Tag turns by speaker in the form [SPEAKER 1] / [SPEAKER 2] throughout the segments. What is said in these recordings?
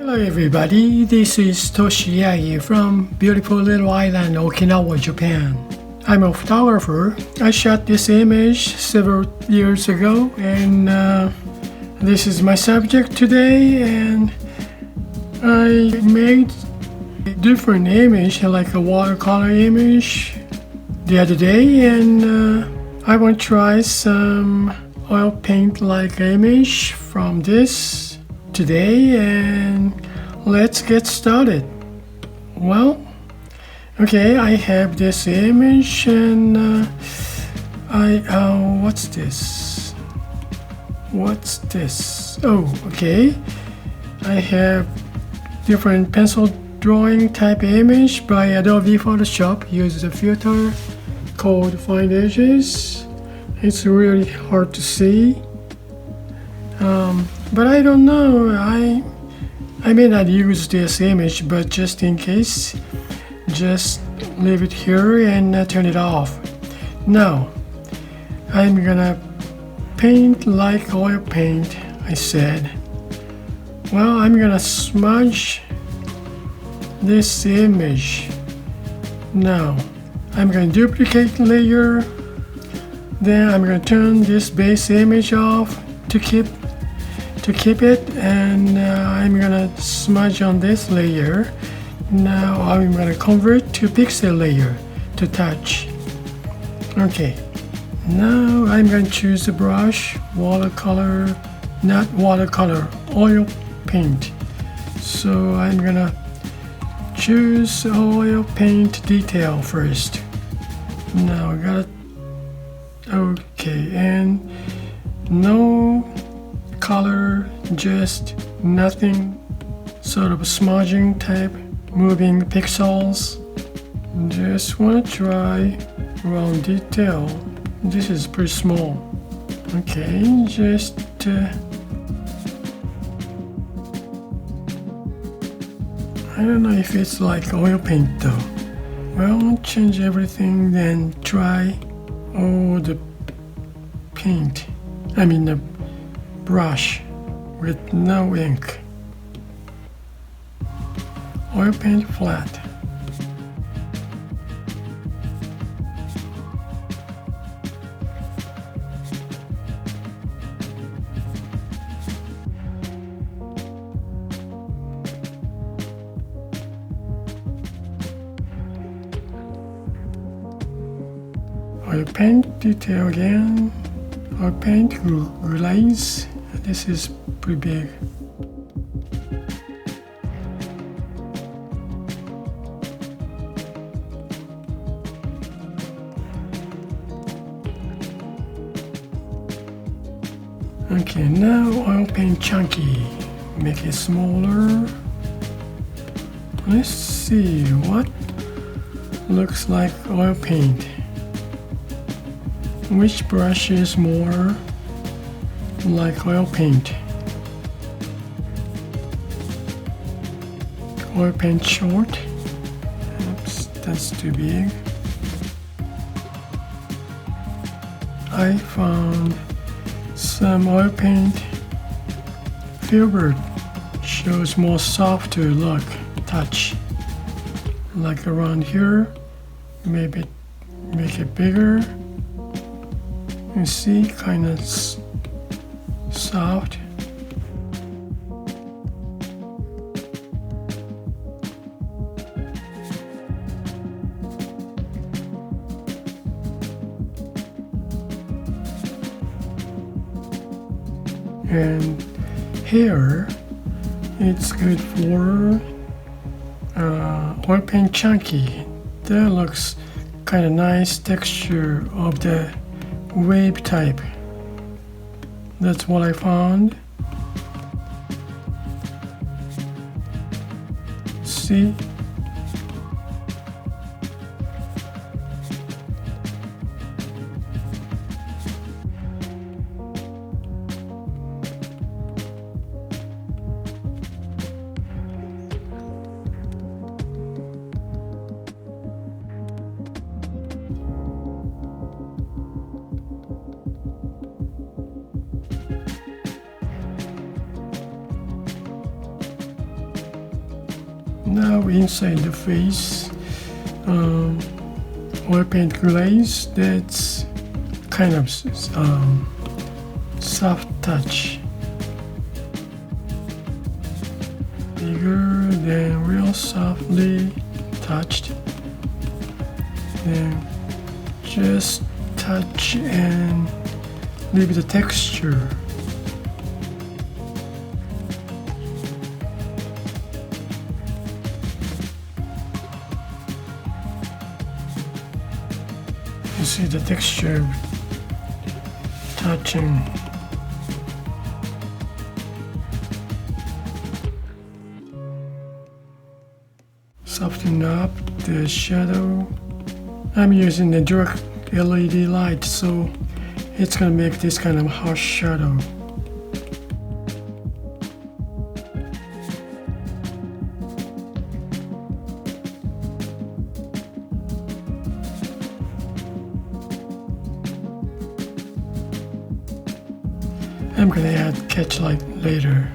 [SPEAKER 1] Hello everybody, this is Toshi Yagi from beautiful little island Okinawa, Japan. I'm a photographer. I shot this image several years ago and this is my subject today, and I made a different image like a watercolor image the other day, and I want to try some oil paint like image from this today, and let's get started. Well, okay, I have this image, and what's this? Oh, okay, I have different pencil drawing type image by Adobe Photoshop. Uses a filter called Find Edges. It's really hard to see, but I don't know, I may not use this image, but just in case, just leave it here and turn it off. Now I'm gonna paint like oil paint, I said. Well, I'm gonna smudge this image. Now I'm gonna duplicate layer, then I'm gonna turn this base image off to keep it, and I'm gonna smudge on this layer. Now I'm gonna convert to pixel layer to touch. Okay, now I'm gonna choose the brush, watercolor, not watercolor, oil paint. So I'm gonna choose oil paint detail first. Now I got it. Okay, and no color, just nothing, sort of smudging type, moving pixels. Just want to try round detail. This is pretty small. Okay, just I don't know if it's like oil paint though. Well, change everything, then try the paint, I mean the brush with no ink. Oil paint flat. Oil paint detail again. Oil paint glaze. This is pretty big. Okay, now oil paint chunky. Make it smaller. Let's see what looks like oil paint. Which brush is more like oil paint? Oil paint short. Oops, that's too big. I found some oil paint filbert, shows more softer look, touch. Like around here, maybe make it bigger. You see, kind of soft. And here, it's good for oil paint chunky. That looks kind of nice texture of the wave type. That's what I found. See? Now inside the face, oil paint glaze, that's kind of soft touch. Bigger than real softly touched. Then just touch and leave the texture. You see the texture touching. Soften up the shadow. I'm using the direct LED light, so it's gonna make this kind of harsh shadow. I'm gonna add catch light later.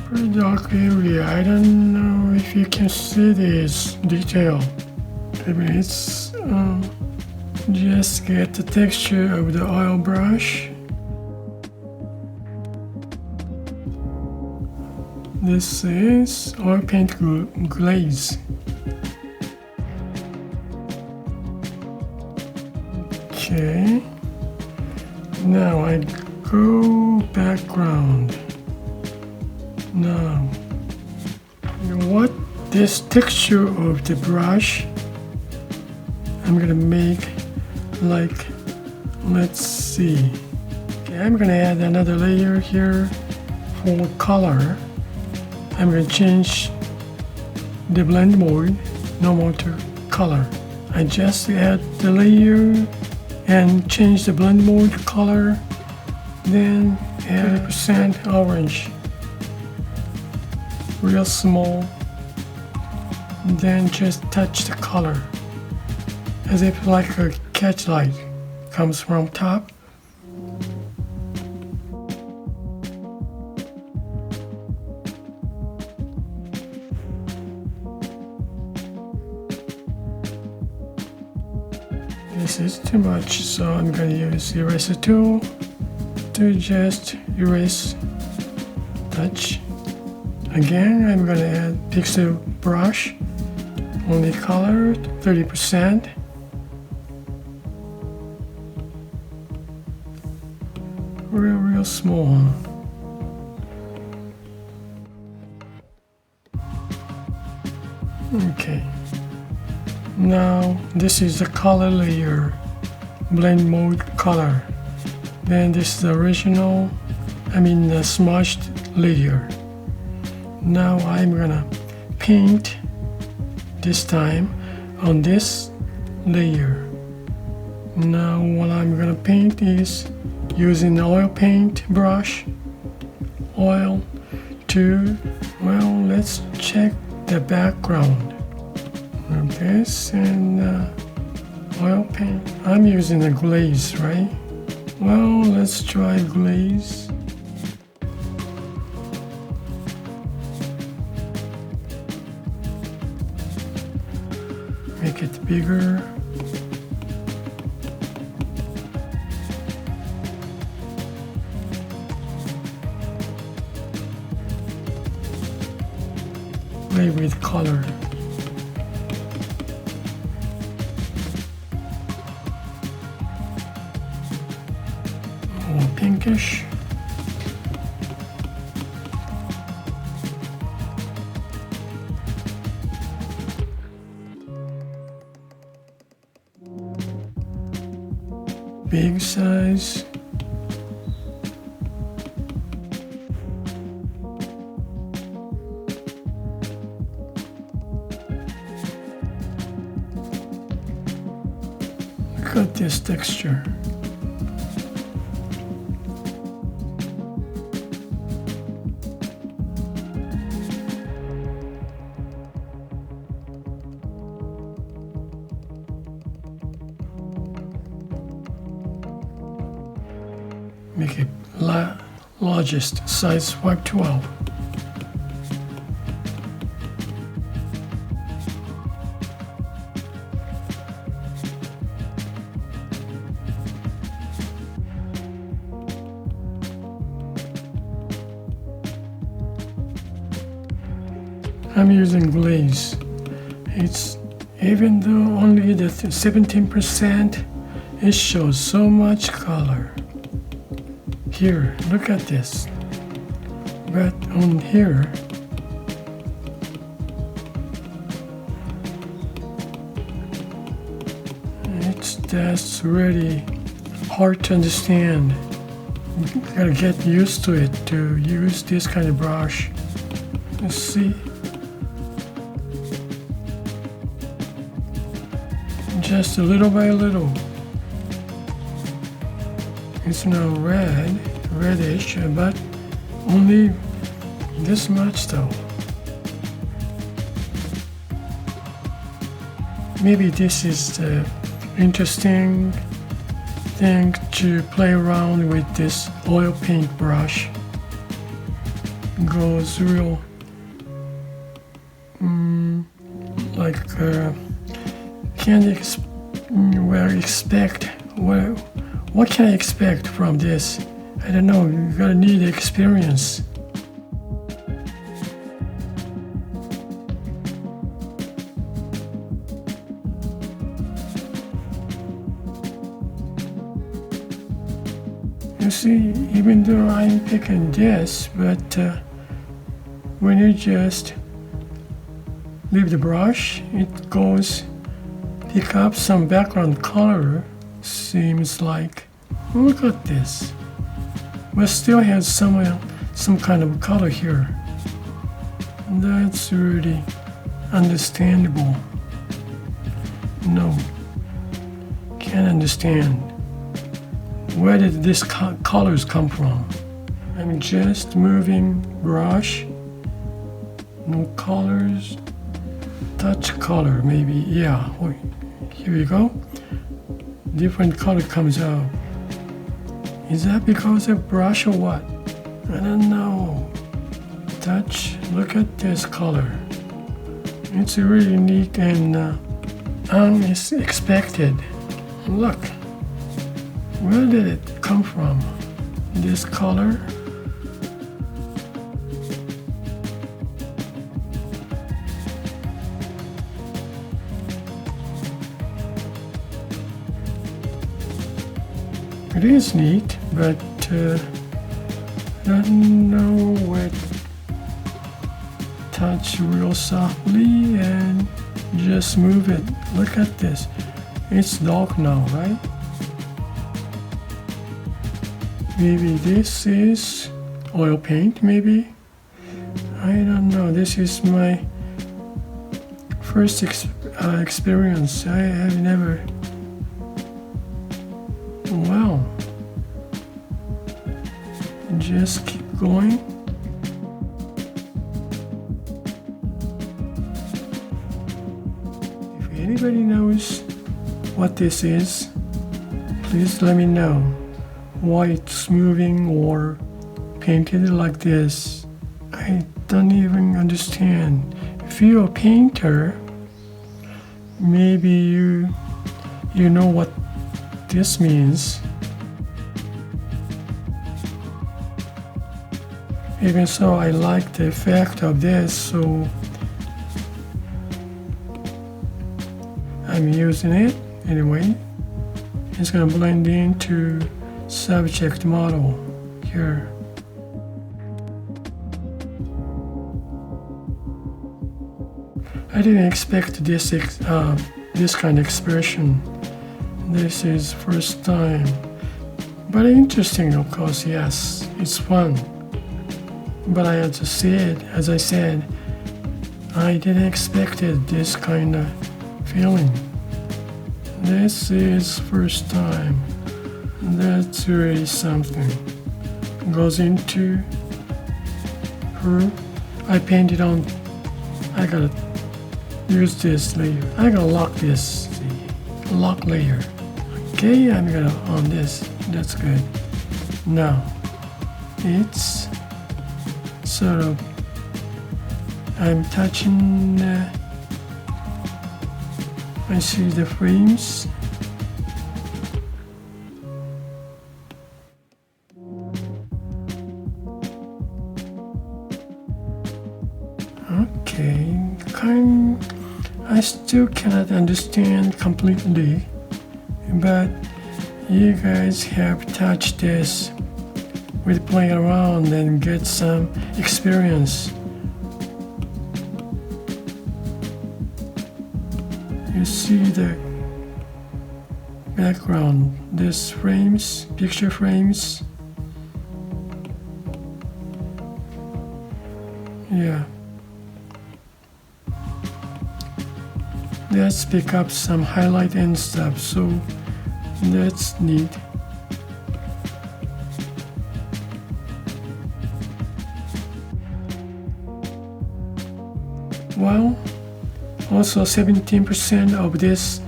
[SPEAKER 1] Pretty dark area. I don't know if you can see this detail. I mean, it's just get the texture of the oil brush. This is oil paint glaze. Okay. Now I go background. Now, you know what? This texture of the brush, I'm gonna make like, let's see. Okay, I'm gonna add another layer here for color. I'm gonna change the blend mode, normal to color. I just add the layer and change the blend mode to color, then add 30% orange. Real small, and then just touch the color as if like a catch light comes from top. This is too much, so I'm going to use eraser tool to just erase touch. Again, I'm going to add pixel brush, only color 30%. Real small. Okay. Now this is the color layer, blend mode color. Then this is the original, the smudged layer. Now I'm gonna paint this time on this layer. Now what I'm gonna paint is using the oil paint brush, oil to, well, let's check the background of this, and oil paint. I'm using a glaze, right? Well, let's try glaze. Make it bigger. Play with color. More pinkish. Big size. Look at this texture. make it largest size 512. I'm using Glaze. It's even though only the 17%, it shows so much color. Here, look at this. But on here, that's really hard to understand. You gotta get used to it to use this kind of brush. You see? Just a little by little. It's now reddish, but only this much though. Maybe this is the interesting thing to play around with this oil paint brush. It goes real what can I expect from this? I don't know, you gotta need experience. You see, even though I'm picking this, but when you just leave the brush, it goes pick up some background color, seems like. Look at this. But still has some kind of color here. That's really understandable. No, can't understand. Where did these colors come from? I'm just moving brush, no colors, touch color maybe, yeah. Here we go. Different color comes out. Is that because of brush or what? I don't know. Touch, look at this color. It's really neat and unexpected. Look, where did it come from? This color? It is neat, but I don't know where touch real softly and just move it. Look at this. It's dark now, right? Maybe this is oil paint, maybe? I don't know. This is my first experience. I have never... Wow. Just keep going. If anybody knows what this is, please let me know why it's moving or painted like this. I don't even understand. If you're a painter, maybe you know what this means. Even so, I like the effect of this, so I'm using it anyway. It's gonna blend into subject model here. I didn't expect this kind of expression. This is first time, but interesting, of course. Yes, it's fun. But I had to say it, as I said, I didn't expect this kind of feeling. This is first time. That's really something. Goes into her. I painted on. I gotta use this layer. I gotta lock this. See, lock layer. Okay, I'm gonna on this. That's good. Now it's sort of, I'm touching, I see the frames. Okay, I still cannot understand completely, but you guys have touched this with playing around and get some experience. You see the background, these frames, picture frames. Yeah. Let's pick up some highlight and stuff, so that's neat. Well, also 17% of this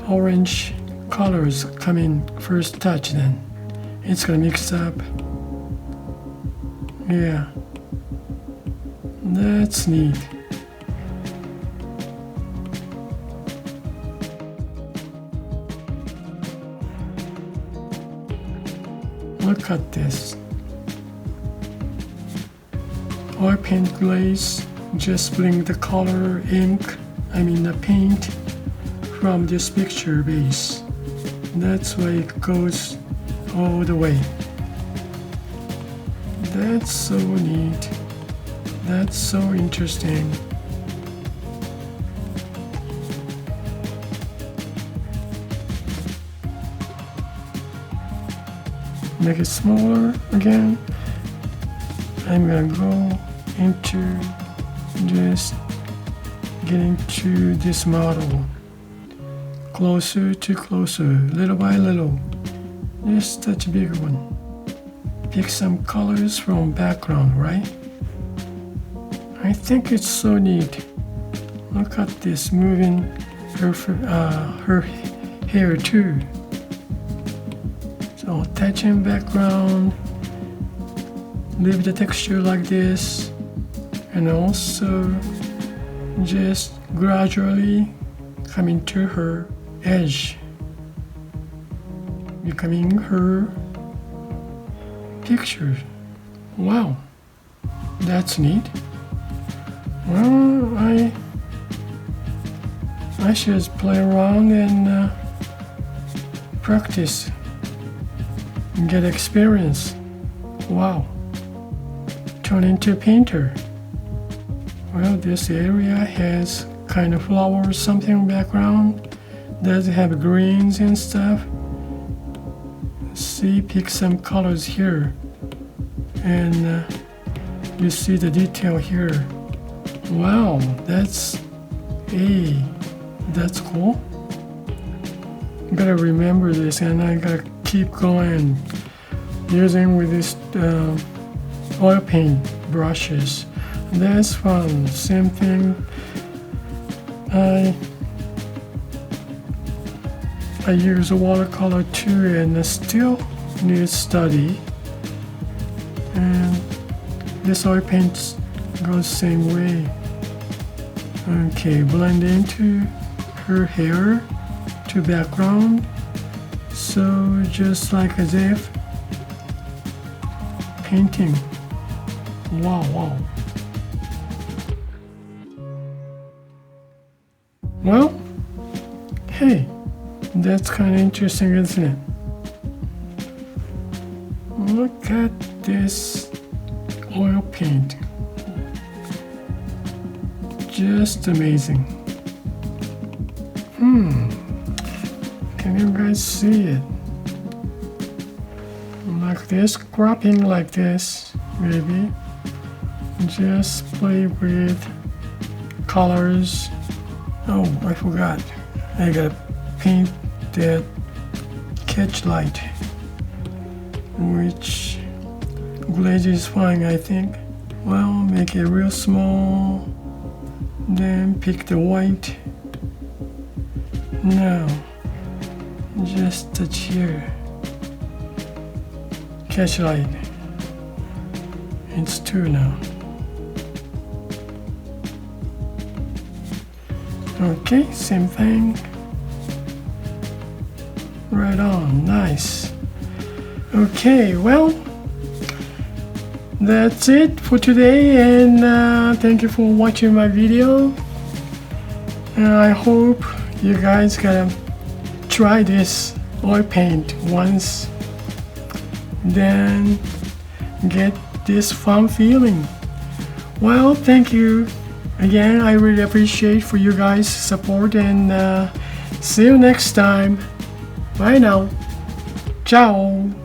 [SPEAKER 1] orange colors come in first touch, then it's gonna mix up. Yeah, that's neat. Look at this. Oil paint glaze, just bring the color the paint from this picture base. That's why it goes all the way. That's so neat. That's so interesting. Make it smaller again. I'm gonna go into just getting to this model. Closer to closer, little by little. Just touch a bigger one. Pick some colors from background, right? I think it's so neat. Look at this, moving her hair too. So touching background, leave the texture like this, and also just gradually coming to her edge, becoming her picture. Wow, that's neat. Well, I should play around and practice and get experience. Wow, turn into a painter. Well, this area has kind of flowers, something background. Does it have greens and stuff? See, pick some colors here, and you see the detail here. Wow, that's cool. Gotta remember this, and I gotta keep going using with this oil paint brushes. That's fun. Same thing. I use a watercolor too, and I still need study. And this oil paint goes same way. Okay, blend into her hair to background. So just like as if painting. Wow. Well, hey, that's kind of interesting, isn't it? Look at this oil paint. Just amazing. Can you guys see it? Like this, cropping like this, maybe. Just play with colors. Oh, I forgot. I gotta paint that catch light, which glaze is fine, I think. Well, make it real small, then pick the white. Now, just touch here. catch light. It's 2 now. Okay, same thing. Right on, nice. Okay, well, that's it for today, and thank you for watching my video. And I hope you guys gonna try this oil paint once, then get this fun feeling. Well, thank you again. I really appreciate for you guys' support, and see you next time. Bye now. Ciao.